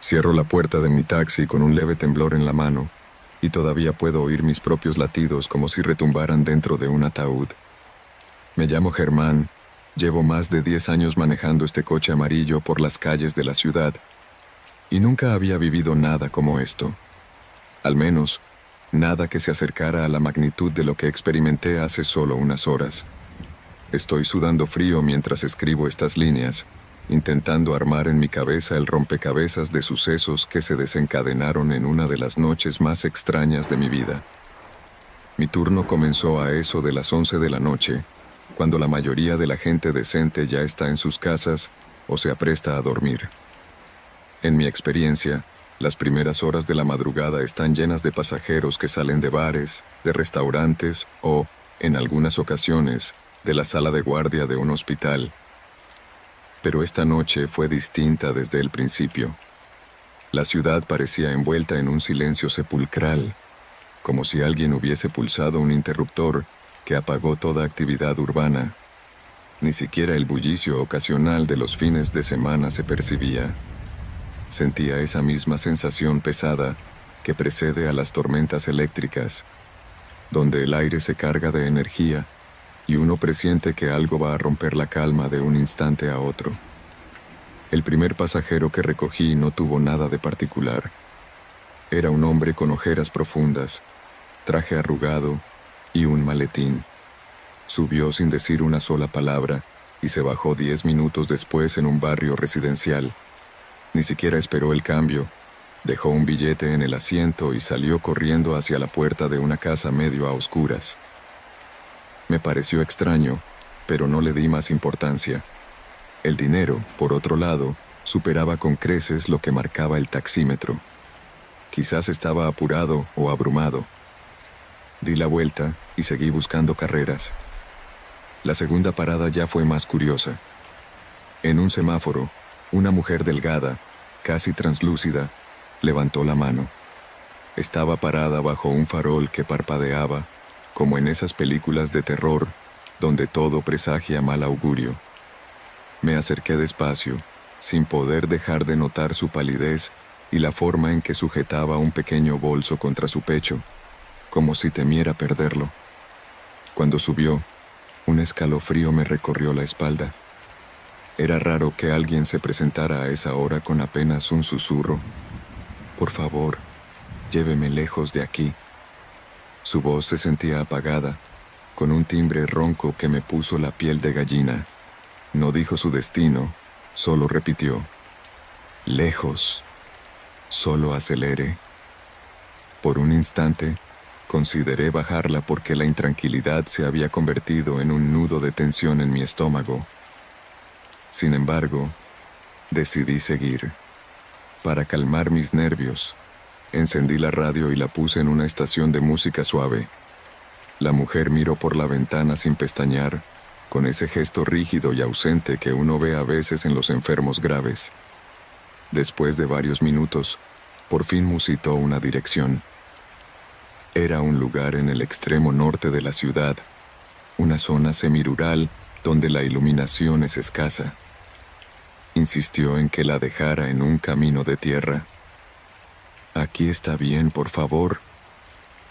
Cierro la puerta de mi taxi con un leve temblor en la mano, y todavía puedo oír mis propios latidos como si retumbaran dentro de un ataúd. Me llamo Germán, llevo más de 10 años manejando este coche amarillo por las calles de la ciudad, y nunca había vivido nada como esto. Al menos, nada que se acercara a la magnitud de lo que experimenté hace solo unas horas. Estoy sudando frío mientras escribo estas líneas, intentando armar en mi cabeza el rompecabezas de sucesos que se desencadenaron en una de las noches más extrañas de mi vida. Mi turno comenzó a eso de las 11 de la noche, cuando la mayoría de la gente decente ya está en sus casas o se apresta a dormir. En mi experiencia, las primeras horas de la madrugada están llenas de pasajeros que salen de bares, de restaurantes o, en algunas ocasiones, de la sala de guardia de un hospital. Pero esta noche fue distinta desde el principio. La ciudad parecía envuelta en un silencio sepulcral, como si alguien hubiese pulsado un interruptor que apagó toda actividad urbana. Ni siquiera el bullicio ocasional de los fines de semana se percibía. Sentía esa misma sensación pesada que precede a las tormentas eléctricas, donde el aire se carga de energía y uno presiente que algo va a romper la calma de un instante a otro. El primer pasajero que recogí no tuvo nada de particular. Era un hombre con ojeras profundas, traje arrugado y un maletín. Subió sin decir una sola palabra y se bajó 10 minutos después en un barrio residencial. Ni siquiera esperó el cambio. Dejó un billete en el asiento y salió corriendo hacia la puerta de una casa medio a oscuras. Me pareció extraño, pero no le di más importancia. El dinero, por otro lado, superaba con creces lo que marcaba el taxímetro. Quizás estaba apurado o abrumado. Di la vuelta y seguí buscando carreras. La segunda parada ya fue más curiosa. En un semáforo, una mujer delgada, casi translúcida, levantó la mano. Estaba parada bajo un farol que parpadeaba, como en esas películas de terror, donde todo presagia mal augurio. Me acerqué despacio, sin poder dejar de notar su palidez y la forma en que sujetaba un pequeño bolso contra su pecho, como si temiera perderlo. Cuando subió, un escalofrío me recorrió la espalda. Era raro que alguien se presentara a esa hora con apenas un susurro. «Por favor, lléveme lejos de aquí». Su voz se sentía apagada, con un timbre ronco que me puso la piel de gallina. No dijo su destino, solo repitió: «Lejos». Solo acelere. Por un instante, consideré bajarla porque la intranquilidad se había convertido en un nudo de tensión en mi estómago. Sin embargo, decidí seguir. Para calmar mis nervios, encendí la radio y la puse en una estación de música suave. La mujer miró por la ventana sin pestañear, con ese gesto rígido y ausente que uno ve a veces en los enfermos graves. Después de varios minutos, por fin musitó una dirección. Era un lugar en el extremo norte de la ciudad, una zona semirural donde la iluminación es escasa. Insistió en que la dejara en un camino de tierra. «Aquí está bien, por favor»,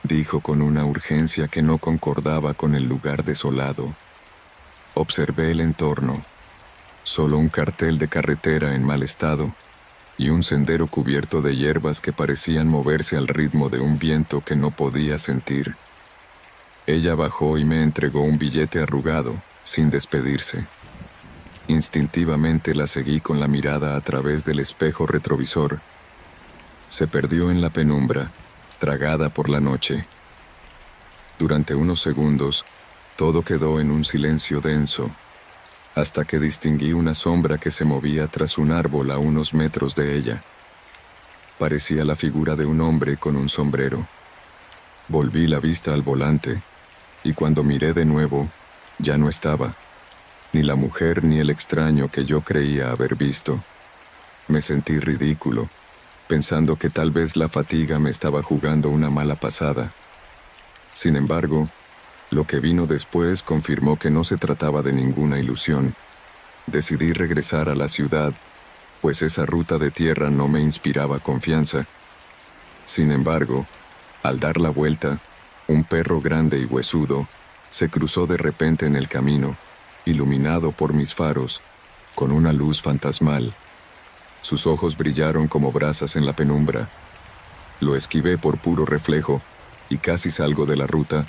dijo con una urgencia que no concordaba con el lugar desolado. Observé el entorno. Solo un cartel de carretera en mal estado y un sendero cubierto de hierbas que parecían moverse al ritmo de un viento que no podía sentir. Ella bajó y me entregó un billete arrugado, sin despedirse. Instintivamente la seguí con la mirada a través del espejo retrovisor. Se perdió en la penumbra, tragada por la noche. Durante unos segundos, todo quedó en un silencio denso, hasta que distinguí una sombra que se movía tras un árbol a unos metros de ella. Parecía la figura de un hombre con un sombrero. Volví la vista al volante, y cuando miré de nuevo, ya no estaba, ni la mujer ni el extraño que yo creía haber visto. Me sentí ridículo, pensando que tal vez la fatiga me estaba jugando una mala pasada. Sin embargo, lo que vino después confirmó que no se trataba de ninguna ilusión. Decidí regresar a la ciudad pues esa ruta de tierra no me inspiraba confianza. Sin embargo, al dar la vuelta, un perro grande y huesudo se cruzó de repente en el camino, iluminado por mis faros, con una luz fantasmal. Sus ojos brillaron como brasas en la penumbra. Lo esquivé por puro reflejo y casi salgo de la ruta,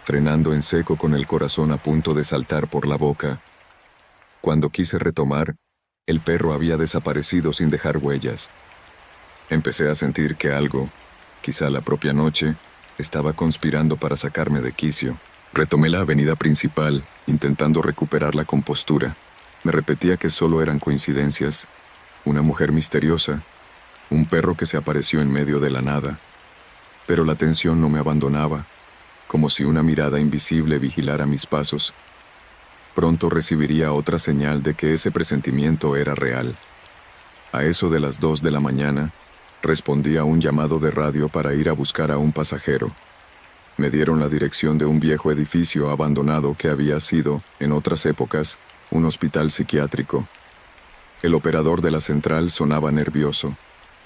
frenando en seco con el corazón a punto de saltar por la boca. Cuando quise retomar, el perro había desaparecido sin dejar huellas. Empecé a sentir que algo, quizá la propia noche, estaba conspirando para sacarme de quicio. Retomé la avenida principal, intentando recuperar la compostura. Me repetía que solo eran coincidencias, una mujer misteriosa, un perro que se apareció en medio de la nada. Pero la tensión no me abandonaba, como si una mirada invisible vigilara mis pasos. Pronto recibiría otra señal de que ese presentimiento era real. A eso de las 2 de la mañana, respondí a un llamado de radio para ir a buscar a un pasajero. Me dieron la dirección de un viejo edificio abandonado que había sido, en otras épocas, un hospital psiquiátrico. El operador de la central sonaba nervioso,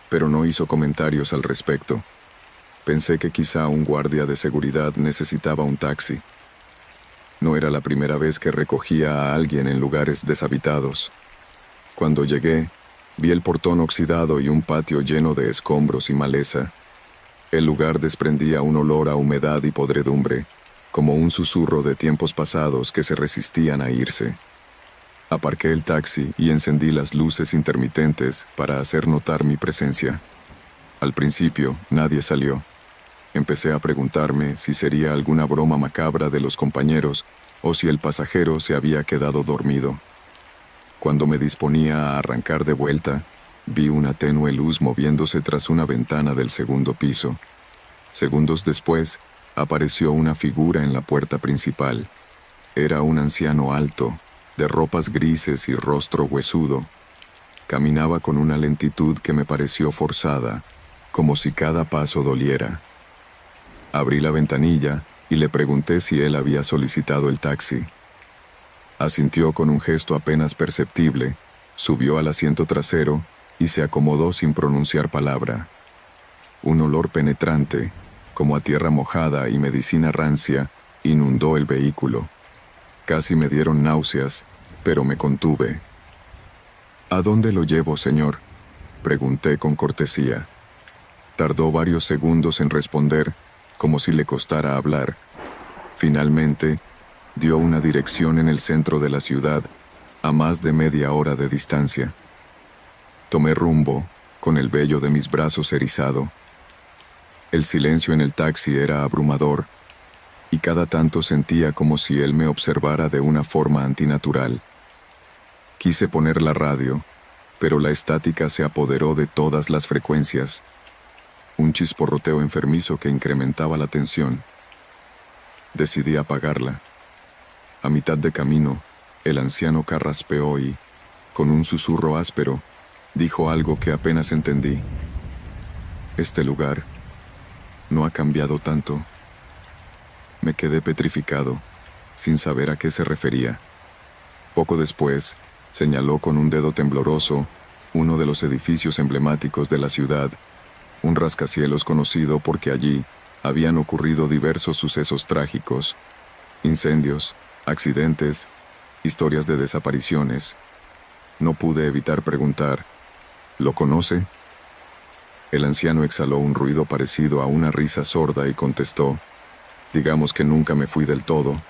pero no hizo comentarios al respecto. Pensé que quizá un guardia de seguridad necesitaba un taxi. No era la primera vez que recogía a alguien en lugares deshabitados. Cuando llegué, vi el portón oxidado y un patio lleno de escombros y maleza. El lugar desprendía un olor a humedad y podredumbre, como un susurro de tiempos pasados que se resistían a irse. Aparqué el taxi y encendí las luces intermitentes para hacer notar mi presencia. Al principio, nadie salió. Empecé a preguntarme si sería alguna broma macabra de los compañeros o si el pasajero se había quedado dormido. Cuando me disponía a arrancar de vuelta, vi una tenue luz moviéndose tras una ventana del segundo piso. Segundos después, apareció una figura en la puerta principal. Era un anciano alto, de ropas grises y rostro huesudo. Caminaba con una lentitud que me pareció forzada, como si cada paso doliera. Abrí la ventanilla y le pregunté si él había solicitado el taxi. Asintió con un gesto apenas perceptible, subió al asiento trasero y se acomodó sin pronunciar palabra. Un olor penetrante, como a tierra mojada y medicina rancia, inundó el vehículo. Casi me dieron náuseas, pero me contuve. ¿A dónde lo llevo, señor?, pregunté con cortesía. Tardó varios segundos en responder, como si le costara hablar. Finalmente, dio una dirección en el centro de la ciudad, a más de media hora de distancia. Tomé rumbo, con el vello de mis brazos erizado. El silencio en el taxi era abrumador, y cada tanto sentía como si él me observara de una forma antinatural. Quise poner la radio, pero la estática se apoderó de todas las frecuencias. Un chisporroteo enfermizo que incrementaba la tensión. Decidí apagarla. A mitad de camino, el anciano carraspeó y, con un susurro áspero, dijo algo que apenas entendí. Este lugar no ha cambiado tanto. Me quedé petrificado, sin saber a qué se refería. Poco después, señaló con un dedo tembloroso uno de los edificios emblemáticos de la ciudad, un rascacielos conocido porque allí habían ocurrido diversos sucesos trágicos, incendios, accidentes, historias de desapariciones. No pude evitar preguntar, ¿lo conoce? El anciano exhaló un ruido parecido a una risa sorda y contestó, digamos que nunca me fui del todo.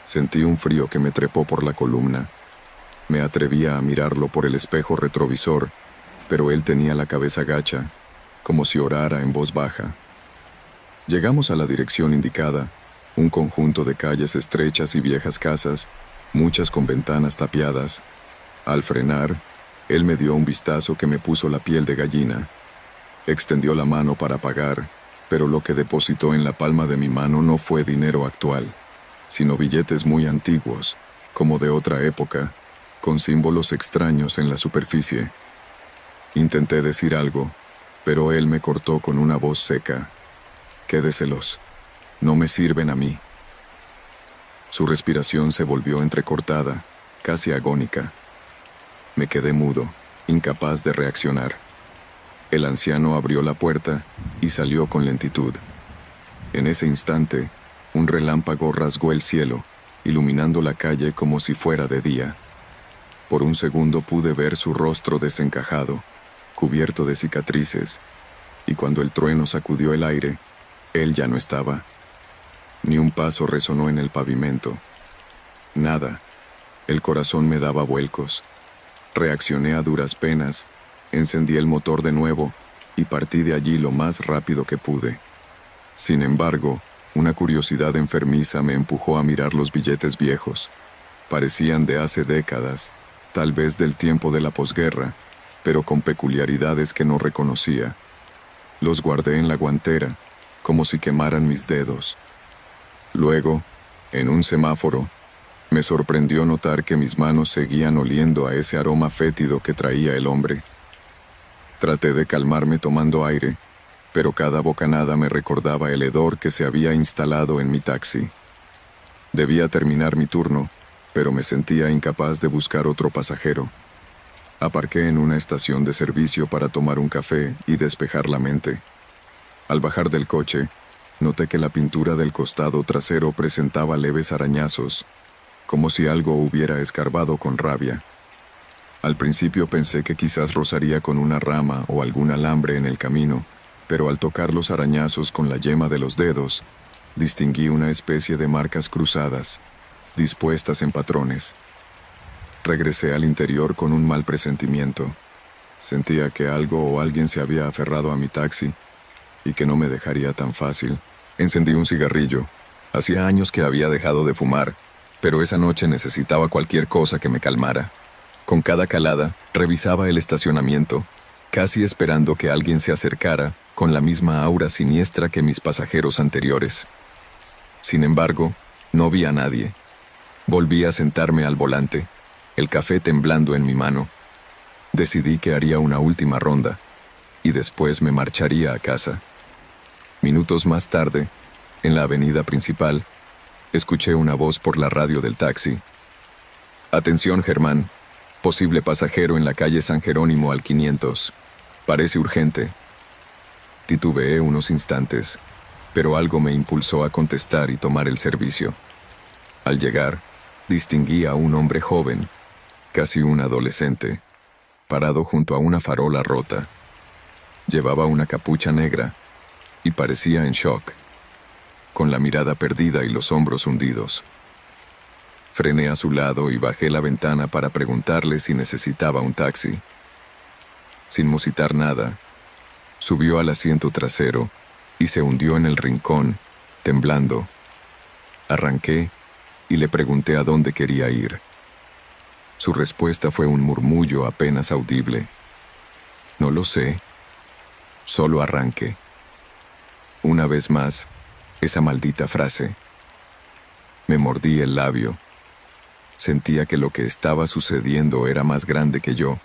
Sentí un frío que me trepó por la columna. Me atrevía a mirarlo por el espejo retrovisor, pero él tenía la cabeza gacha, como si orara en voz baja. Llegamos a la dirección indicada, un conjunto de calles estrechas y viejas casas, muchas con ventanas tapiadas. Al frenar, él me dio un vistazo que me puso la piel de gallina. Extendió la mano para pagar, pero lo que depositó en la palma de mi mano no fue dinero actual, sino billetes muy antiguos, como de otra época, con símbolos extraños en la superficie. Intenté decir algo, pero él me cortó con una voz seca. Quédeselos, no me sirven a mí. Su respiración se volvió entrecortada, casi agónica. Me quedé mudo, incapaz de reaccionar. El anciano abrió la puerta y salió con lentitud. En ese instante, un relámpago rasgó el cielo, iluminando la calle como si fuera de día. Por un segundo pude ver su rostro desencajado, cubierto de cicatrices, y cuando el trueno sacudió el aire, él ya no estaba. Ni un paso resonó en el pavimento. Nada. El corazón me daba vuelcos. Reaccioné a duras penas, encendí el motor de nuevo y partí de allí lo más rápido que pude. Sin embargo, una curiosidad enfermiza me empujó a mirar los billetes viejos. Parecían de hace décadas, tal vez del tiempo de la posguerra, pero con peculiaridades que no reconocía. Los guardé en la guantera, como si quemaran mis dedos. Luego, en un semáforo, me sorprendió notar que mis manos seguían oliendo a ese aroma fétido que traía el hombre. Traté de calmarme tomando aire, pero cada bocanada me recordaba el hedor que se había instalado en mi taxi. Debía terminar mi turno, pero me sentía incapaz de buscar otro pasajero. Aparqué en una estación de servicio para tomar un café y despejar la mente. Al bajar del coche, noté que la pintura del costado trasero presentaba leves arañazos, como si algo hubiera escarbado con rabia. Al principio pensé que quizás rozaría con una rama o algún alambre en el camino, pero al tocar los arañazos con la yema de los dedos, distinguí una especie de marcas cruzadas, dispuestas en patrones. Regresé al interior con un mal presentimiento. Sentía que algo o alguien se había aferrado a mi taxi y que no me dejaría tan fácil. Encendí un cigarrillo. Hacía años que había dejado de fumar, pero esa noche necesitaba cualquier cosa que me calmara. Con cada calada, revisaba el estacionamiento, casi esperando que alguien se acercara con la misma aura siniestra que mis pasajeros anteriores. Sin embargo, no vi a nadie. Volví a sentarme al volante, el café temblando en mi mano. Decidí que haría una última ronda, y después me marcharía a casa. Minutos más tarde, en la avenida principal, escuché una voz por la radio del taxi. «Atención, Germán. Posible pasajero en la calle San Jerónimo al 500. Parece urgente». Titubeé unos instantes, pero algo me impulsó a contestar y tomar el servicio. Al llegar, distinguí a un hombre joven, casi un adolescente, parado junto a una farola rota. Llevaba una capucha negra y parecía en shock, con la mirada perdida y los hombros hundidos. Frené a su lado y bajé la ventana para preguntarle si necesitaba un taxi. Sin musitar nada, subió al asiento trasero y se hundió en el rincón, temblando. Arranqué y le pregunté a dónde quería ir. Su respuesta fue un murmullo apenas audible. «No lo sé. Solo arranque». Una vez más, esa maldita frase. Me mordí el labio. Sentía que lo que estaba sucediendo era más grande que yo,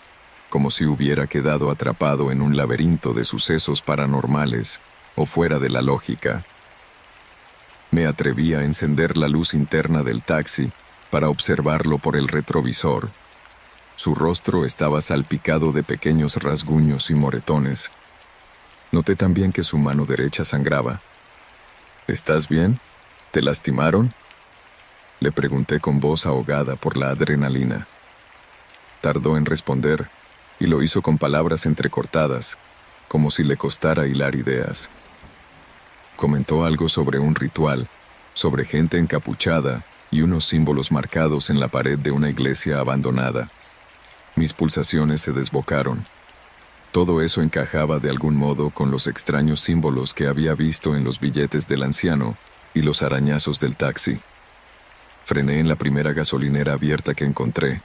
como si hubiera quedado atrapado en un laberinto de sucesos paranormales o fuera de la lógica. Me atreví a encender la luz interna del taxi para observarlo por el retrovisor. Su rostro estaba salpicado de pequeños rasguños y moretones. Noté también que su mano derecha sangraba. «¿Estás bien? ¿Te lastimaron?», le pregunté con voz ahogada por la adrenalina. Tardó en responder, y lo hizo con palabras entrecortadas, como si le costara hilar ideas. Comentó algo sobre un ritual, sobre gente encapuchada y unos símbolos marcados en la pared de una iglesia abandonada. Mis pulsaciones se desbocaron. Todo eso encajaba de algún modo con los extraños símbolos que había visto en los billetes del anciano y los arañazos del taxi. Frené en la primera gasolinera abierta que encontré.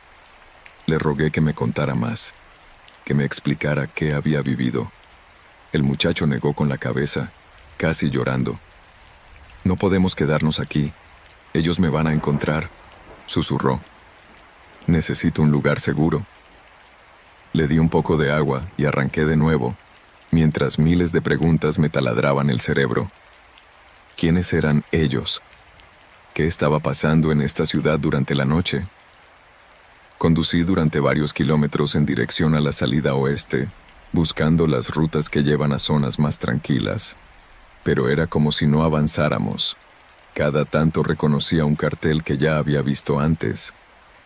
Le rogué que me contara más, que me explicara qué había vivido. El muchacho negó con la cabeza, casi llorando. «No podemos quedarnos aquí. Ellos me van a encontrar», susurró. «Necesito un lugar seguro». Le di un poco de agua y arranqué de nuevo, mientras miles de preguntas me taladraban el cerebro. ¿Quiénes eran ellos? ¿Qué estaba pasando en esta ciudad durante la noche? Conducí durante varios kilómetros en dirección a la salida oeste, buscando las rutas que llevan a zonas más tranquilas. Pero era como si no avanzáramos. Cada tanto reconocía un cartel que ya había visto antes,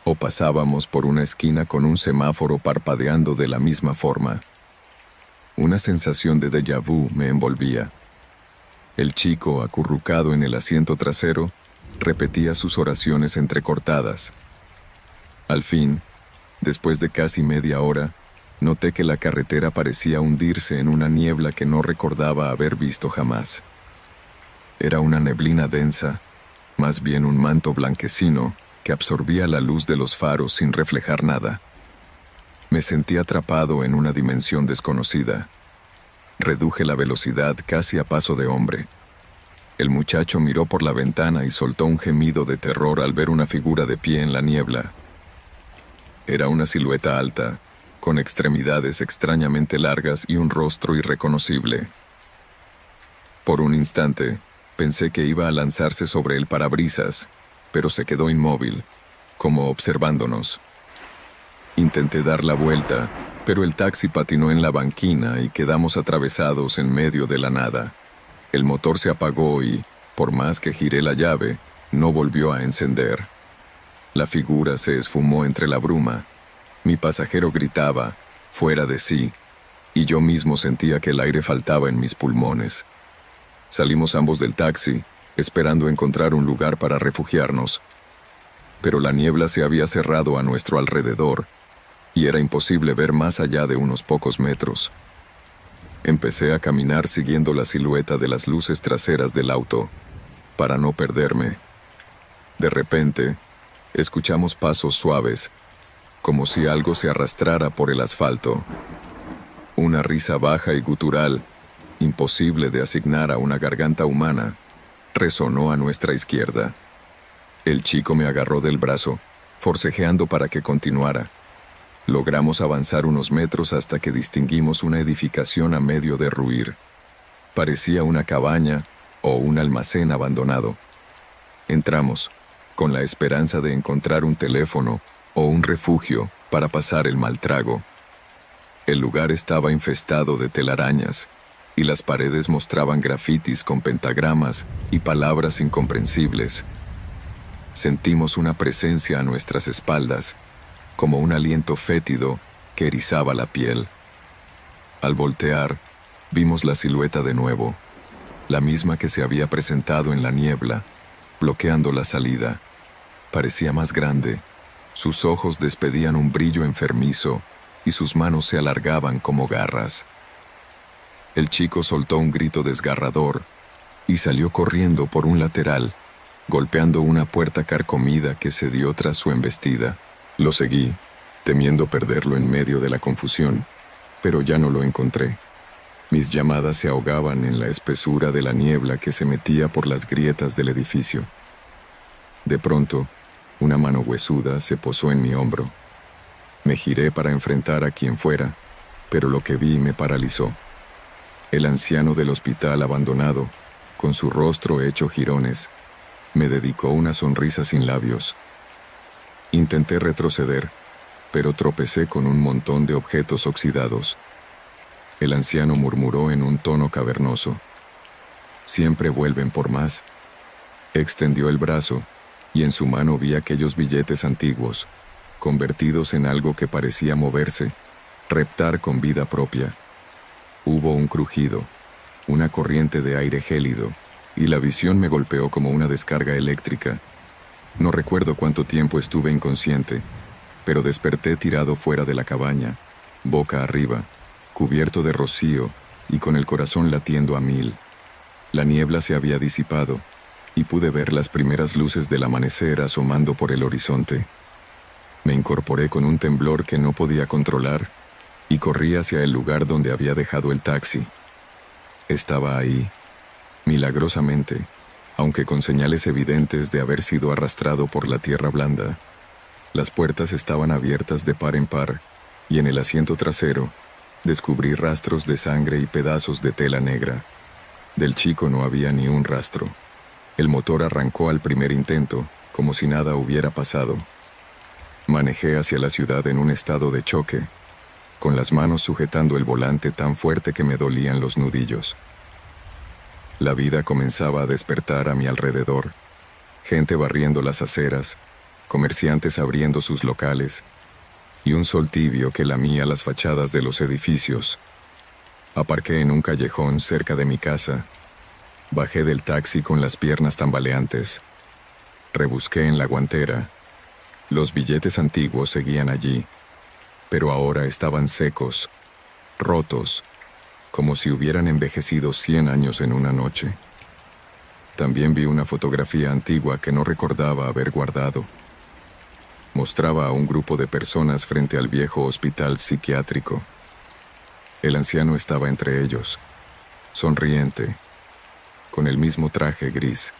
o pasábamos por una esquina con un semáforo parpadeando de la misma forma. Una sensación de déjà vu me envolvía. El chico, acurrucado en el asiento trasero, repetía sus oraciones entrecortadas. Al fin, después de casi media hora, noté que la carretera parecía hundirse en una niebla que no recordaba haber visto jamás. Era una neblina densa, más bien un manto blanquecino que absorbía la luz de los faros sin reflejar nada. Me sentí atrapado en una dimensión desconocida. Reduje la velocidad casi a paso de hombre. El muchacho miró por la ventana y soltó un gemido de terror al ver una figura de pie en la niebla. Era una silueta alta, con extremidades extrañamente largas y un rostro irreconocible. Por un instante, pensé que iba a lanzarse sobre el parabrisas, pero se quedó inmóvil, como observándonos. Intenté dar la vuelta, pero el taxi patinó en la banquina y quedamos atravesados en medio de la nada. El motor se apagó y, por más que giré la llave, no volvió a encender. La figura se esfumó entre la bruma. Mi pasajero gritaba, fuera de sí, y yo mismo sentía que el aire faltaba en mis pulmones. Salimos ambos del taxi, esperando encontrar un lugar para refugiarnos. Pero la niebla se había cerrado a nuestro alrededor, y era imposible ver más allá de unos pocos metros. Empecé a caminar siguiendo la silueta de las luces traseras del auto, para no perderme. De repente, escuchamos pasos suaves, como si algo se arrastrara por el asfalto. Una risa baja y gutural, imposible de asignar a una garganta humana, resonó a nuestra izquierda. El chico me agarró del brazo, forcejeando para que continuara. Logramos avanzar unos metros hasta que distinguimos una edificación a medio derruir. Parecía una cabaña o un almacén abandonado. Entramos, con la esperanza de encontrar un teléfono o un refugio para pasar el mal trago. El lugar estaba infestado de telarañas, y las paredes mostraban grafitis con pentagramas y palabras incomprensibles. Sentimos una presencia a nuestras espaldas, como un aliento fétido que erizaba la piel. Al voltear, vimos la silueta de nuevo, la misma que se había presentado en la niebla, bloqueando la salida. Parecía más grande, sus ojos despedían un brillo enfermizo y sus manos se alargaban como garras. El chico soltó un grito desgarrador y salió corriendo por un lateral, golpeando una puerta carcomida que cedió tras su embestida. Lo seguí, temiendo perderlo en medio de la confusión, pero ya no lo encontré. Mis llamadas se ahogaban en la espesura de la niebla que se metía por las grietas del edificio. De pronto, una mano huesuda se posó en mi hombro. Me giré para enfrentar a quien fuera, pero lo que vi me paralizó. El anciano del hospital abandonado, con su rostro hecho jirones, me dedicó una sonrisa sin labios. Intenté retroceder, pero tropecé con un montón de objetos oxidados. El anciano murmuró en un tono cavernoso: «Siempre vuelven por más». Extendió el brazo, y en su mano vi aquellos billetes antiguos, convertidos en algo que parecía moverse, reptar con vida propia. Hubo un crujido, una corriente de aire gélido, y la visión me golpeó como una descarga eléctrica. No recuerdo cuánto tiempo estuve inconsciente, pero desperté tirado fuera de la cabaña, boca arriba, cubierto de rocío y con el corazón latiendo a 1000. La niebla se había disipado, y pude ver las primeras luces del amanecer asomando por el horizonte. Me incorporé con un temblor que no podía controlar y corrí hacia el lugar donde había dejado el taxi. Estaba ahí, milagrosamente, aunque con señales evidentes de haber sido arrastrado por la tierra blanda. Las puertas estaban abiertas de par en par, y en el asiento trasero descubrí rastros de sangre y pedazos de tela negra. Del chico no había ni un rastro. El motor arrancó al primer intento, como si nada hubiera pasado. Manejé hacia la ciudad en un estado de choque, con las manos sujetando el volante tan fuerte que me dolían los nudillos. La vida comenzaba a despertar a mi alrededor. Gente barriendo las aceras, comerciantes abriendo sus locales, y un sol tibio que lamía las fachadas de los edificios. Aparqué en un callejón cerca de mi casa. Bajé del taxi con las piernas tambaleantes. Rebusqué en la guantera. Los billetes antiguos seguían allí, pero ahora estaban secos, rotos, como si hubieran envejecido 100 años en una noche. También vi una fotografía antigua que no recordaba haber guardado. Mostraba a un grupo de personas frente al viejo hospital psiquiátrico. El anciano estaba entre ellos, sonriente, con el mismo traje gris.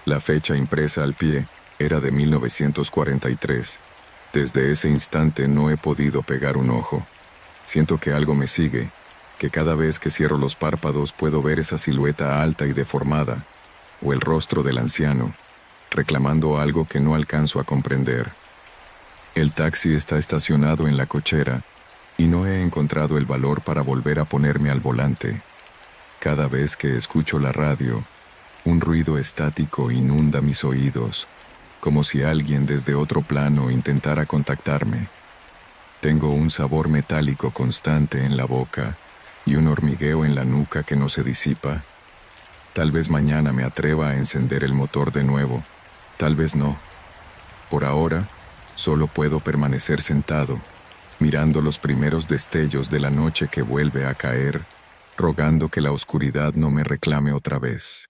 La fecha impresa al pie era de 1943. Desde ese instante no he podido pegar un ojo. Siento que algo me sigue, que cada vez que cierro los párpados puedo ver esa silueta alta y deformada, o el rostro del anciano, reclamando algo que no alcanzo a comprender. El taxi está estacionado en la cochera y no he encontrado el valor para volver a ponerme al volante. Cada vez que escucho la radio, un ruido estático inunda mis oídos, como si alguien desde otro plano intentara contactarme. Tengo un sabor metálico constante en la boca y un hormigueo en la nuca que no se disipa. Tal vez mañana me atreva a encender el motor de nuevo, tal vez no. Por ahora, solo puedo permanecer sentado, mirando los primeros destellos de la noche que vuelve a caer, rogando que la oscuridad no me reclame otra vez.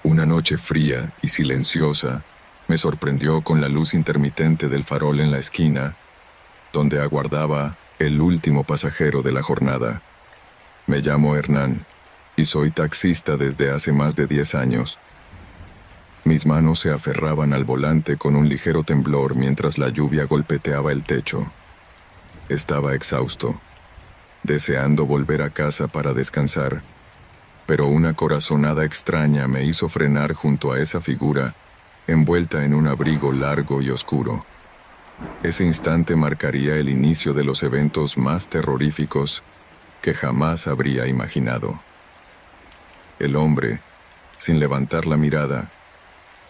Una noche fría y silenciosa me sorprendió con la luz intermitente del farol en la esquina, donde aguardaba el último pasajero de la jornada. Me llamo Hernán y soy taxista desde hace más de 10 años. Mis manos se aferraban al volante con un ligero temblor mientras la lluvia golpeteaba el techo. Estaba exhausto, deseando volver a casa para descansar, pero una corazonada extraña me hizo frenar junto a esa figura, envuelta en un abrigo largo y oscuro. Ese instante marcaría el inicio de los eventos más terroríficos que jamás habría imaginado. El hombre, sin levantar la mirada,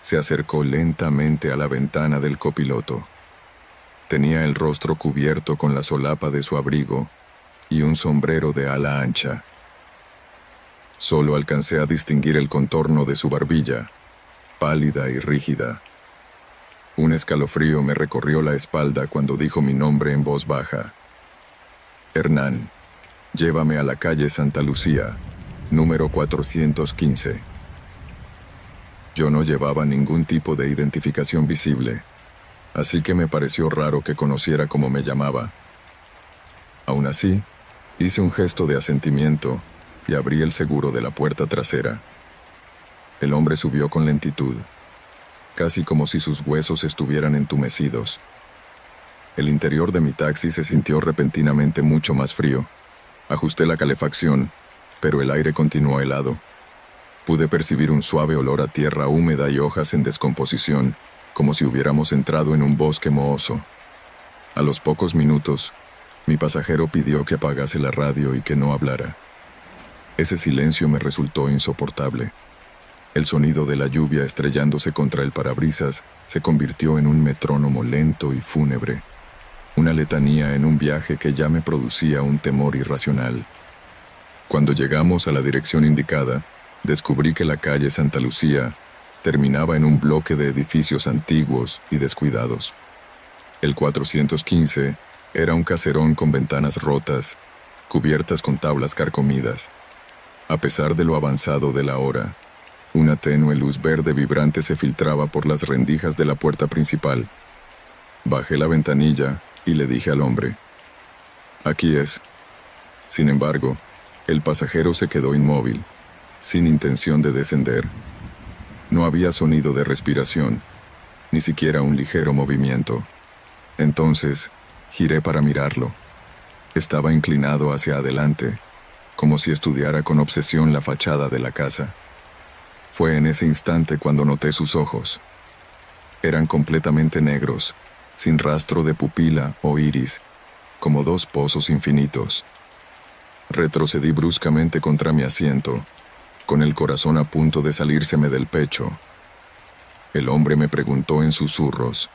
se acercó lentamente a la ventana del copiloto. Tenía el rostro cubierto con la solapa de su abrigo y un sombrero de ala ancha. Solo alcancé a distinguir el contorno de su barbilla, pálida y rígida. Un escalofrío me recorrió la espalda cuando dijo mi nombre en voz baja. Hernán, llévame a la calle Santa Lucía, número 415. Yo no llevaba ningún tipo de identificación visible, así que me pareció raro que conociera cómo me llamaba. Aún así, hice un gesto de asentimiento y abrí el seguro de la puerta trasera. El hombre subió con lentitud, casi como si sus huesos estuvieran entumecidos. El interior de mi taxi se sintió repentinamente mucho más frío. Ajusté la calefacción, pero el aire continuó helado. Pude percibir un suave olor a tierra húmeda y hojas en descomposición, como si hubiéramos entrado en un bosque mohoso. A los pocos minutos, mi pasajero pidió que apagase la radio y que no hablara. Ese silencio me resultó insoportable. El sonido de la lluvia estrellándose contra el parabrisas se convirtió en un metrónomo lento y fúnebre, una letanía en un viaje que ya me producía un temor irracional. Cuando llegamos a la dirección indicada, descubrí que la calle Santa Lucía terminaba en un bloque de edificios antiguos y descuidados. El 415 era un caserón con ventanas rotas, cubiertas con tablas carcomidas. A pesar de lo avanzado de la hora, una tenue luz verde vibrante se filtraba por las rendijas de la puerta principal. Bajé la ventanilla y le dije al hombre: «Aquí es». Sin embargo, el pasajero se quedó inmóvil, sin intención de descender. No había sonido de respiración, ni siquiera un ligero movimiento. Entonces, giré para mirarlo. Estaba inclinado hacia adelante, como si estudiara con obsesión la fachada de la casa. Fue en ese instante cuando noté sus ojos. Eran completamente negros, sin rastro de pupila o iris, como dos pozos infinitos. Retrocedí bruscamente contra mi asiento, con el corazón a punto de salírseme del pecho. El hombre me preguntó en susurros: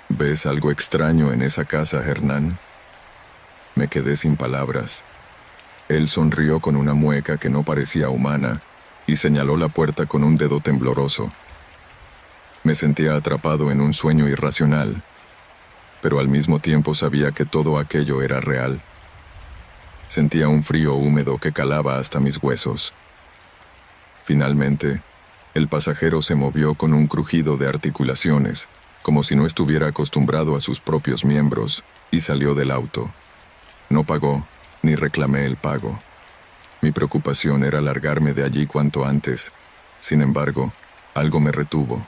¿Ves algo extraño en esa casa, Hernán? Me quedé sin palabras. Él sonrió con una mueca que no parecía humana y señaló la puerta con un dedo tembloroso. Me sentía atrapado en un sueño irracional, pero al mismo tiempo sabía que todo aquello era real. Sentía un frío húmedo que calaba hasta mis huesos. Finalmente, el pasajero se movió con un crujido de articulaciones, como si no estuviera acostumbrado a sus propios miembros, y salió del auto. No pagó, ni reclamé el pago. Mi preocupación era largarme de allí cuanto antes. Sin embargo, algo me retuvo.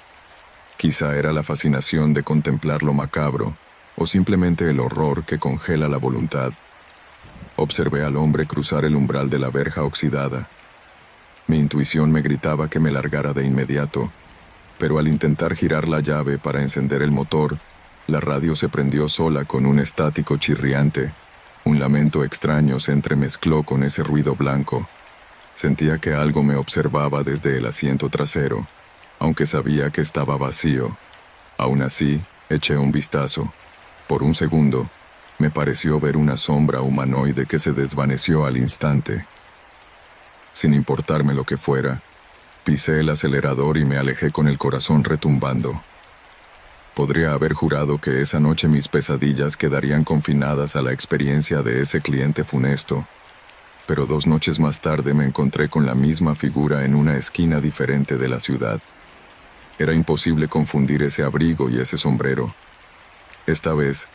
Quizá era la fascinación de contemplar lo macabro, o simplemente el horror que congela la voluntad. Observé al hombre cruzar el umbral de la verja oxidada. Mi intuición me gritaba que me largara de inmediato, pero al intentar girar la llave para encender el motor, la radio se prendió sola con un estático chirriante. Un lamento extraño se entremezcló con ese ruido blanco. Sentía que algo me observaba desde el asiento trasero, aunque sabía que estaba vacío. Aún así, eché un vistazo. Por un segundo, me pareció ver una sombra humanoide que se desvaneció al instante. Sin importarme lo que fuera, pisé el acelerador y me alejé con el corazón retumbando. Podría haber jurado que esa noche mis pesadillas quedarían confinadas a la experiencia de ese cliente funesto, pero 2 noches más tarde me encontré con la misma figura en una esquina diferente de la ciudad. Era imposible confundir ese abrigo y ese sombrero. Esta vez,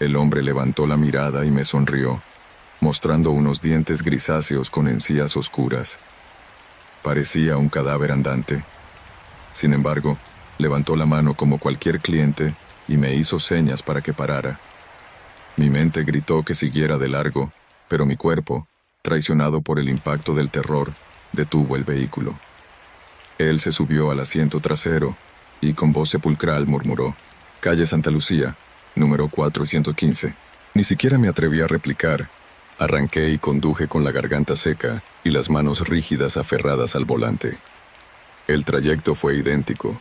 el hombre levantó la mirada y me sonrió, mostrando unos dientes grisáceos con encías oscuras. Parecía un cadáver andante. Sin embargo, levantó la mano como cualquier cliente y me hizo señas para que parara. Mi mente gritó que siguiera de largo, pero mi cuerpo, traicionado por el impacto del terror, detuvo el vehículo. Él se subió al asiento trasero y con voz sepulcral murmuró: «Calle Santa Lucía, número 415». Ni siquiera me atreví a replicar. Arranqué y conduje con la garganta seca y las manos rígidas aferradas al volante. El trayecto fue idéntico.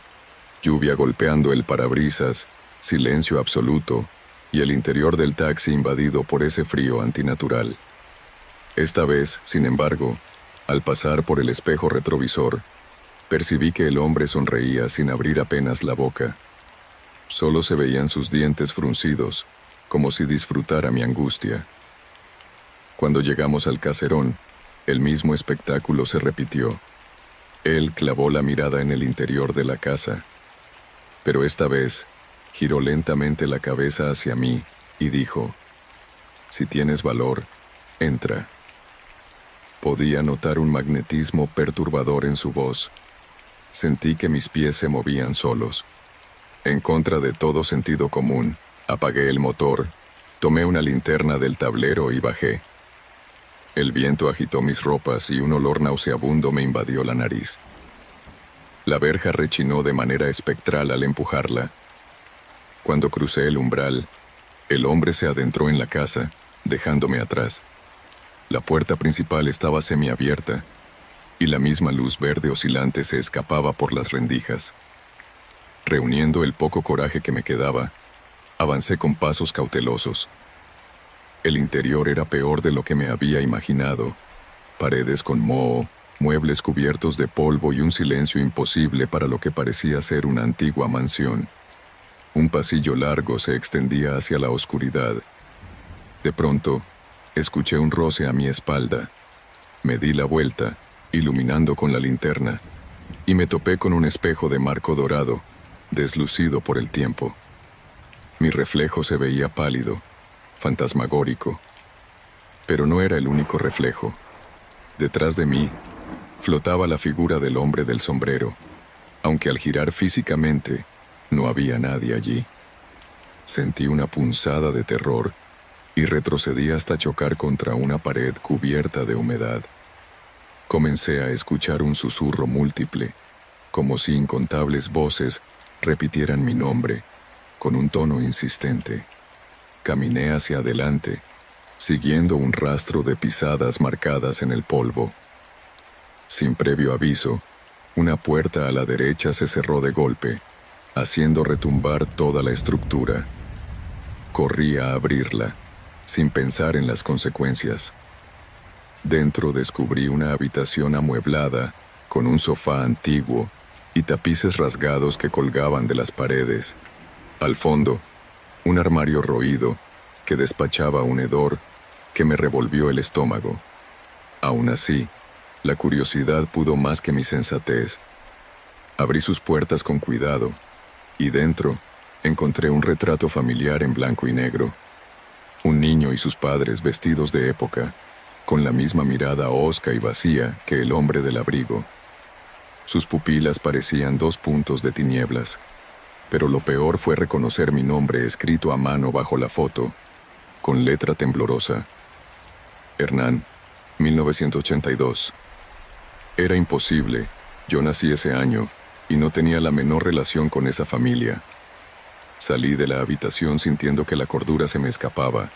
Lluvia golpeando el parabrisas, silencio absoluto y el interior del taxi invadido por ese frío antinatural. Esta vez, sin embargo, al pasar por el espejo retrovisor, percibí que el hombre sonreía sin abrir apenas la boca. Solo se veían sus dientes fruncidos, como si disfrutara mi angustia. Cuando llegamos al caserón, el mismo espectáculo se repitió. Él clavó la mirada en el interior de la casa, pero esta vez giró lentamente la cabeza hacia mí y dijo: «Si tienes valor, entra». Podía notar un magnetismo perturbador en su voz. Sentí que mis pies se movían solos. En contra de todo sentido común, apagué el motor, tomé una linterna del tablero y bajé. El viento agitó mis ropas y un olor nauseabundo me invadió la nariz. La verja rechinó de manera espectral al empujarla. Cuando crucé el umbral, el hombre se adentró en la casa, dejándome atrás. La puerta principal estaba semiabierta, y la misma luz verde oscilante se escapaba por las rendijas. Reuniendo el poco coraje que me quedaba, avancé con pasos cautelosos. El interior era peor de lo que me había imaginado. Paredes con moho, muebles cubiertos de polvo y un silencio imposible para lo que parecía ser una antigua mansión. Un pasillo largo se extendía hacia la oscuridad. De pronto, escuché un roce a mi espalda. Me di la vuelta, iluminando con la linterna, y me topé con un espejo de marco dorado, deslucido por el tiempo. Mi reflejo se veía pálido, fantasmagórico. Pero no era el único reflejo. Detrás de mí, flotaba la figura del hombre del sombrero, aunque al girar físicamente, no había nadie allí. Sentí una punzada de terror y retrocedí hasta chocar contra una pared cubierta de humedad. Comencé a escuchar un susurro múltiple, como si incontables voces repitieran mi nombre, con un tono insistente. Caminé hacia adelante, siguiendo un rastro de pisadas marcadas en el polvo. Sin previo aviso, una puerta a la derecha se cerró de golpe, haciendo retumbar toda la estructura. Corrí a abrirla, sin pensar en las consecuencias. Dentro descubrí una habitación amueblada, con un sofá antiguo y tapices rasgados que colgaban de las paredes. Al fondo, un armario roído que despachaba un hedor que me revolvió el estómago. Aún así, la curiosidad pudo más que mi sensatez. Abrí sus puertas con cuidado, y dentro encontré un retrato familiar en blanco y negro. Un niño y sus padres vestidos de época, con la misma mirada hosca y vacía que el hombre del abrigo. Sus pupilas parecían 2 puntos de tinieblas, pero lo peor fue reconocer mi nombre escrito a mano bajo la foto, con letra temblorosa. Hernán, 1982. Era imposible, yo nací ese año y no tenía la menor relación con esa familia. Salí de la habitación sintiendo que la cordura se me escapaba.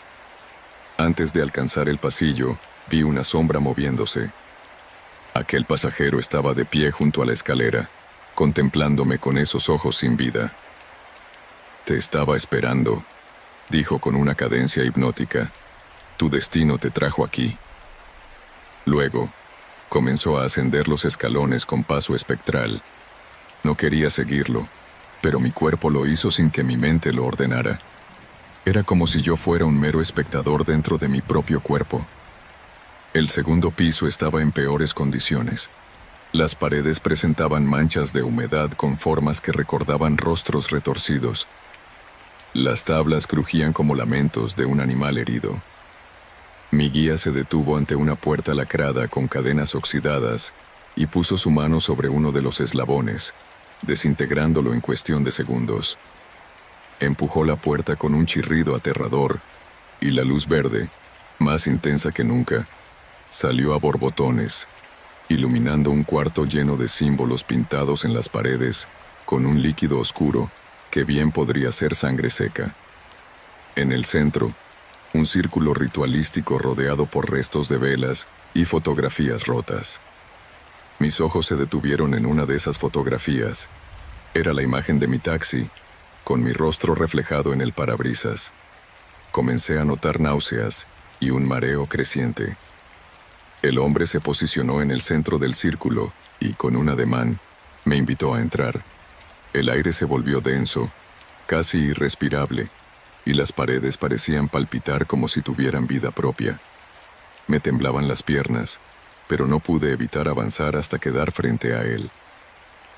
Antes de alcanzar el pasillo, vi una sombra moviéndose. Aquel pasajero estaba de pie junto a la escalera, contemplándome con esos ojos sin vida. «Te estaba esperando», dijo con una cadencia hipnótica. «Tu destino te trajo aquí». Luego, comenzó a ascender los escalones con paso espectral. No quería seguirlo, pero mi cuerpo lo hizo sin que mi mente lo ordenara. Era como si yo fuera un mero espectador dentro de mi propio cuerpo. El segundo piso estaba en peores condiciones. Las paredes presentaban manchas de humedad con formas que recordaban rostros retorcidos. Las tablas crujían como lamentos de un animal herido. Mi guía se detuvo ante una puerta lacrada con cadenas oxidadas y puso su mano sobre uno de los eslabones, desintegrándolo en cuestión de segundos. Empujó la puerta con un chirrido aterrador, y la luz verde, más intensa que nunca, salió a borbotones, iluminando un cuarto lleno de símbolos pintados en las paredes, con un líquido oscuro que bien podría ser sangre seca. En el centro, un círculo ritualístico rodeado por restos de velas y fotografías rotas. Mis ojos se detuvieron en una de esas fotografías. Era la imagen de mi taxi, con mi rostro reflejado en el parabrisas. Comencé a notar náuseas y un mareo creciente. El hombre se posicionó en el centro del círculo y, con un ademán, me invitó a entrar. El aire se volvió denso, casi irrespirable, y las paredes parecían palpitar como si tuvieran vida propia. Me temblaban las piernas, pero no pude evitar avanzar hasta quedar frente a él.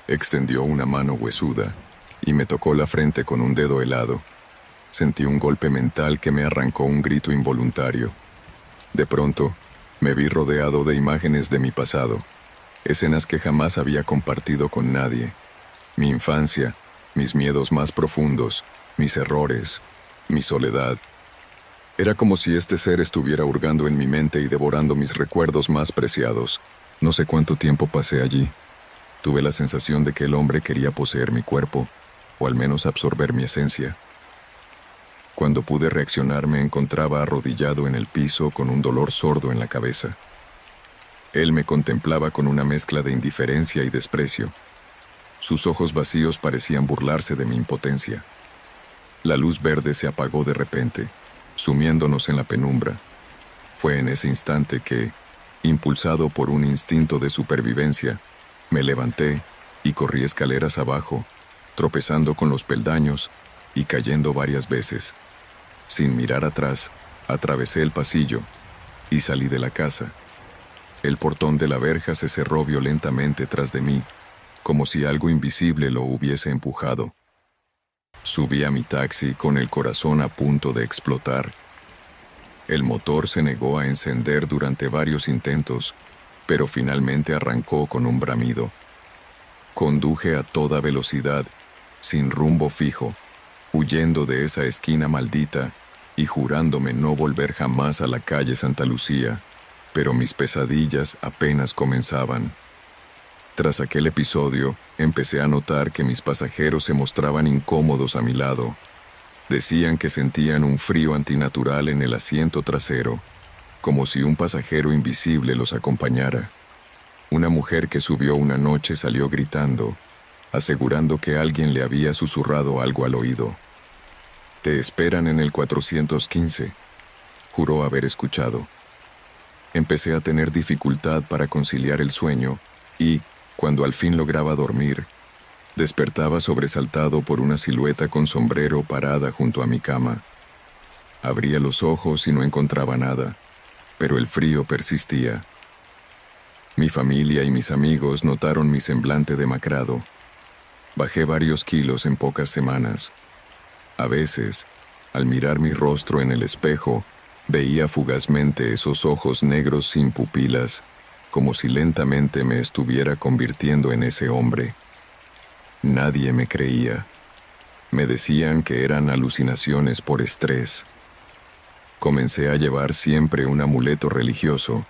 Extendió una mano huesuda y me tocó la frente con un dedo helado. Sentí un golpe mental que me arrancó un grito involuntario. De pronto, me vi rodeado de imágenes de mi pasado, escenas que jamás había compartido con nadie. Mi infancia, mis miedos más profundos, mis errores, mi soledad. Era como si este ser estuviera hurgando en mi mente y devorando mis recuerdos más preciados. No sé cuánto tiempo pasé allí. Tuve la sensación de que el hombre quería poseer mi cuerpo, o al menos absorber mi esencia. Cuando pude reaccionar, me encontraba arrodillado en el piso con un dolor sordo en la cabeza. Él me contemplaba con una mezcla de indiferencia y desprecio. Sus ojos vacíos parecían burlarse de mi impotencia. La luz verde se apagó de repente, sumiéndonos en la penumbra. Fue en ese instante que, impulsado por un instinto de supervivencia, me levanté y corrí escaleras abajo, tropezando con los peldaños y cayendo varias veces. Sin mirar atrás, atravesé el pasillo y salí de la casa. El portón de la verja se cerró violentamente tras de mí, como si algo invisible lo hubiese empujado. Subí a mi taxi con el corazón a punto de explotar. El motor se negó a encender durante varios intentos, pero finalmente arrancó con un bramido. Conduje a toda velocidad, sin rumbo fijo, huyendo de esa esquina maldita y jurándome no volver jamás a la calle Santa Lucía, pero mis pesadillas apenas comenzaban. Tras aquel episodio, empecé a notar que mis pasajeros se mostraban incómodos a mi lado. Decían que sentían un frío antinatural en el asiento trasero, como si un pasajero invisible los acompañara. Una mujer que subió una noche salió gritando, asegurando que alguien le había susurrado algo al oído. «Te esperan en el 415», juró haber escuchado. Empecé a tener dificultad para conciliar el sueño y, cuando al fin lograba dormir, despertaba sobresaltado por una silueta con sombrero parada junto a mi cama. Abría los ojos y no encontraba nada, pero el frío persistía. Mi familia y mis amigos notaron mi semblante demacrado. Bajé varios kilos en pocas semanas. A veces, al mirar mi rostro en el espejo, veía fugazmente esos ojos negros sin pupilas, como si lentamente me estuviera convirtiendo en ese hombre. Nadie me creía. Me decían que eran alucinaciones por estrés. Comencé a llevar siempre un amuleto religioso.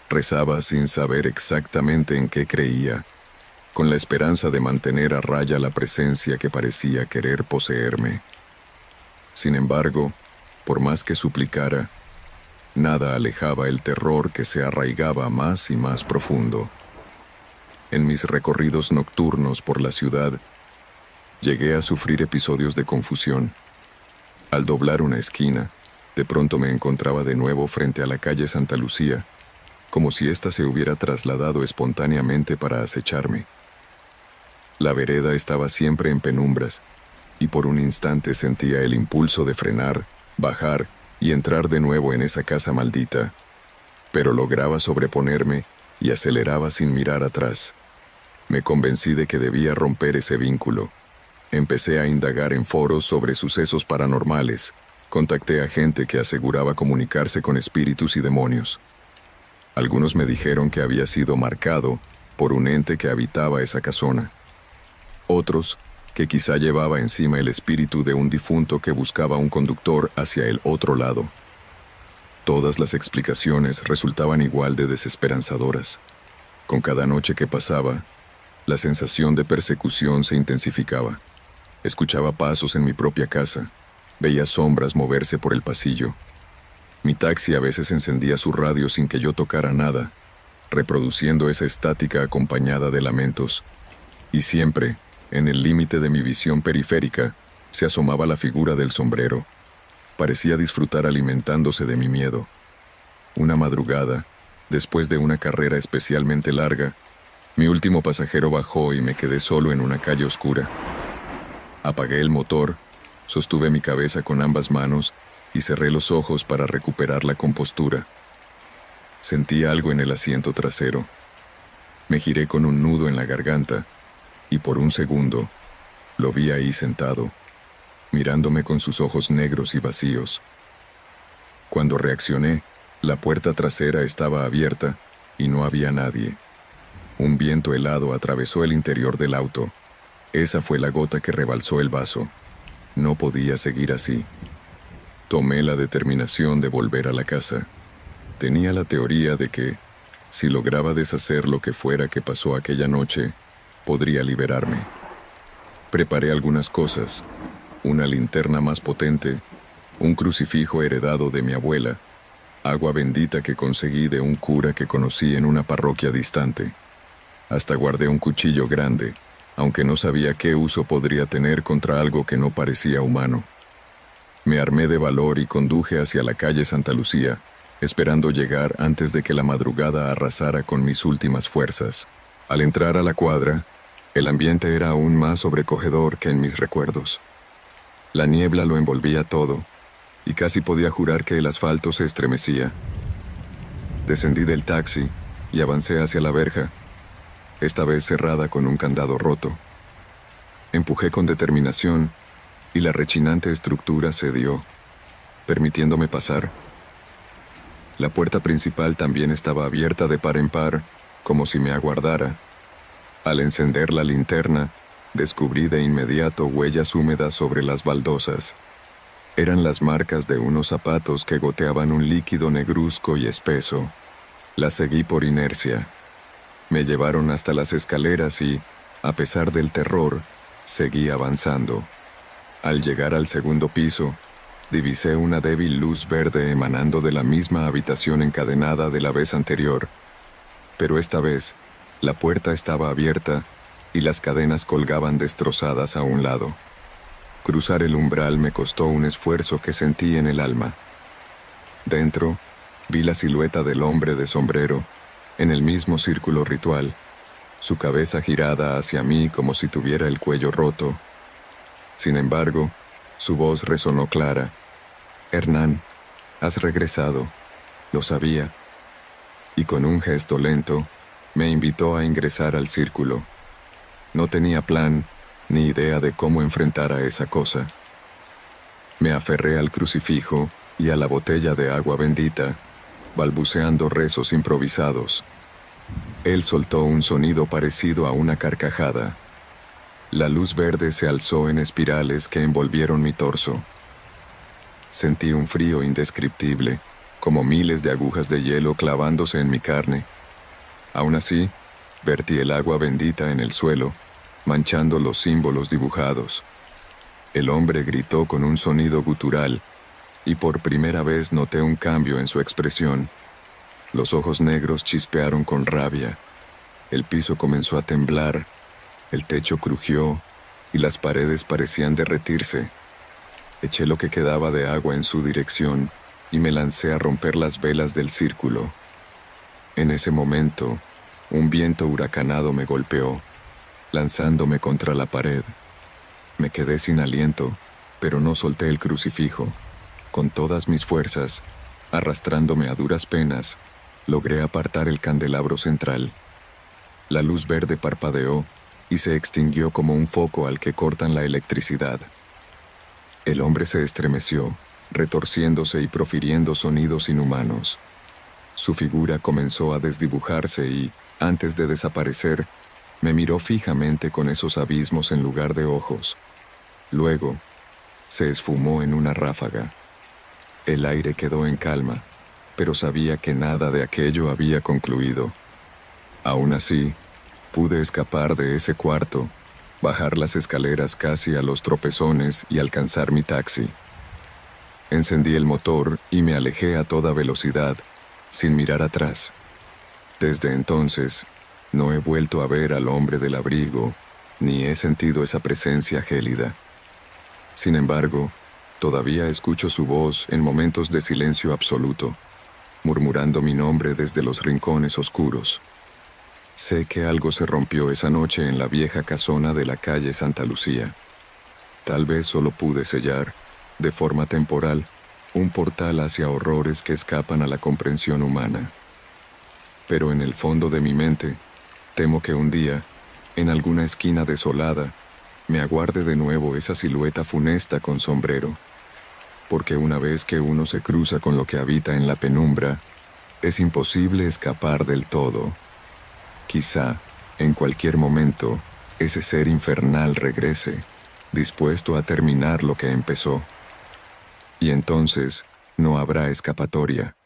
Rezaba sin saber exactamente en qué creía, con la esperanza de mantener a raya la presencia que parecía querer poseerme. Sin embargo, por más que suplicara, nada alejaba el terror que se arraigaba más y más profundo. En mis recorridos nocturnos por la ciudad, llegué a sufrir episodios de confusión. Al doblar una esquina, de pronto me encontraba de nuevo frente a la calle Santa Lucía, como si ésta se hubiera trasladado espontáneamente para acecharme. La vereda estaba siempre en penumbras, y por un instante sentía el impulso de frenar, bajar y entrar de nuevo en esa casa maldita, pero lograba sobreponerme y aceleraba sin mirar atrás. Me convencí de que debía romper ese vínculo. Empecé a indagar en foros sobre sucesos paranormales. Contacté a gente que aseguraba comunicarse con espíritus y demonios. Algunos me dijeron que había sido marcado por un ente que habitaba esa casona. Otros, que quizá llevaba encima el espíritu de un difunto que buscaba un conductor hacia el otro lado. Todas las explicaciones resultaban igual de desesperanzadoras. Con cada noche que pasaba, la sensación de persecución se intensificaba. Escuchaba pasos en mi propia casa, veía sombras moverse por el pasillo. Mi taxi a veces encendía su radio sin que yo tocara nada, reproduciendo esa estática acompañada de lamentos. Y siempre, en el límite de mi visión periférica, se asomaba la figura del sombrero. Parecía disfrutar alimentándose de mi miedo. Una madrugada, después de una carrera especialmente larga, mi último pasajero bajó y me quedé solo en una calle oscura. Apagué el motor, sostuve mi cabeza con ambas manos y cerré los ojos para recuperar la compostura. Sentí algo en el asiento trasero. Me giré con un nudo en la garganta y por un segundo lo vi ahí sentado, mirándome con sus ojos negros y vacíos. Cuando reaccioné, la puerta trasera estaba abierta y no había nadie. Un viento helado atravesó el interior del auto. Esa fue la gota que rebalsó el vaso. No podía seguir así. Tomé la determinación de volver a la casa. Tenía la teoría de que, si lograba deshacer lo que fuera que pasó aquella noche, podría liberarme. Preparé algunas cosas, una linterna más potente, un crucifijo heredado de mi abuela, agua bendita que conseguí de un cura que conocí en una parroquia distante. Hasta guardé un cuchillo grande, aunque no sabía qué uso podría tener contra algo que no parecía humano. Me armé de valor y conduje hacia la calle Santa Lucía, esperando llegar antes de que la madrugada arrasara con mis últimas fuerzas. Al entrar a la cuadra, el ambiente era aún más sobrecogedor que en mis recuerdos. La niebla lo envolvía todo, y casi podía jurar que el asfalto se estremecía. Descendí del taxi y avancé hacia la verja, esta vez cerrada con un candado roto. Empujé con determinación y la rechinante estructura cedió, permitiéndome pasar. La puerta principal también estaba abierta de par en par, como si me aguardara. Al encender la linterna, descubrí de inmediato huellas húmedas sobre las baldosas. Eran las marcas de unos zapatos que goteaban un líquido negruzco y espeso. La seguí por inercia. Me llevaron hasta las escaleras y, a pesar del terror, seguí avanzando. Al llegar al segundo piso, divisé una débil luz verde emanando de la misma habitación encadenada de la vez anterior. Pero esta vez, la puerta estaba abierta y las cadenas colgaban destrozadas a un lado. Cruzar el umbral me costó un esfuerzo que sentí en el alma. Dentro, vi la silueta del hombre de sombrero, en el mismo círculo ritual, su cabeza girada hacia mí como si tuviera el cuello roto. Sin embargo, su voz resonó clara. «Hernán, has regresado. Lo sabía». Y con un gesto lento, me invitó a ingresar al círculo. No tenía plan ni idea de cómo enfrentar a esa cosa. Me aferré al crucifijo y a la botella de agua bendita, balbuceando rezos improvisados. Él soltó un sonido parecido a una carcajada. La luz verde se alzó en espirales que envolvieron mi torso. Sentí un frío indescriptible, como miles de agujas de hielo clavándose en mi carne. Aún así, vertí el agua bendita en el suelo, manchando los símbolos dibujados. El hombre gritó con un sonido gutural, y por primera vez noté un cambio en su expresión. Los ojos negros chispearon con rabia. El piso comenzó a temblar, el techo crujió, y las paredes parecían derretirse. Eché lo que quedaba de agua en su dirección, y me lancé a romper las velas del círculo. En ese momento, un viento huracanado me golpeó, lanzándome contra la pared. Me quedé sin aliento, pero no solté el crucifijo. Con todas mis fuerzas, arrastrándome a duras penas, logré apartar el candelabro central. La luz verde parpadeó y se extinguió como un foco al que cortan la electricidad. El hombre se estremeció, retorciéndose y profiriendo sonidos inhumanos. Su figura comenzó a desdibujarse y, antes de desaparecer, me miró fijamente con esos abismos en lugar de ojos. Luego, se esfumó en una ráfaga. El aire quedó en calma, pero sabía que nada de aquello había concluido. Aún así, pude escapar de ese cuarto, bajar las escaleras casi a los tropezones y alcanzar mi taxi. Encendí el motor y me alejé a toda velocidad, sin mirar atrás. Desde entonces, no he vuelto a ver al hombre del abrigo, ni he sentido esa presencia gélida. Sin embargo, todavía escucho su voz en momentos de silencio absoluto, murmurando mi nombre desde los rincones oscuros. Sé que algo se rompió esa noche en la vieja casona de la calle Santa Lucía. Tal vez solo pude sellar, de forma temporal, un portal hacia horrores que escapan a la comprensión humana. Pero en el fondo de mi mente, temo que un día, en alguna esquina desolada, me aguarde de nuevo esa silueta funesta con sombrero. Porque una vez que uno se cruza con lo que habita en la penumbra, es imposible escapar del todo. Quizá, en cualquier momento, ese ser infernal regrese, dispuesto a terminar lo que empezó. Y entonces, no habrá escapatoria.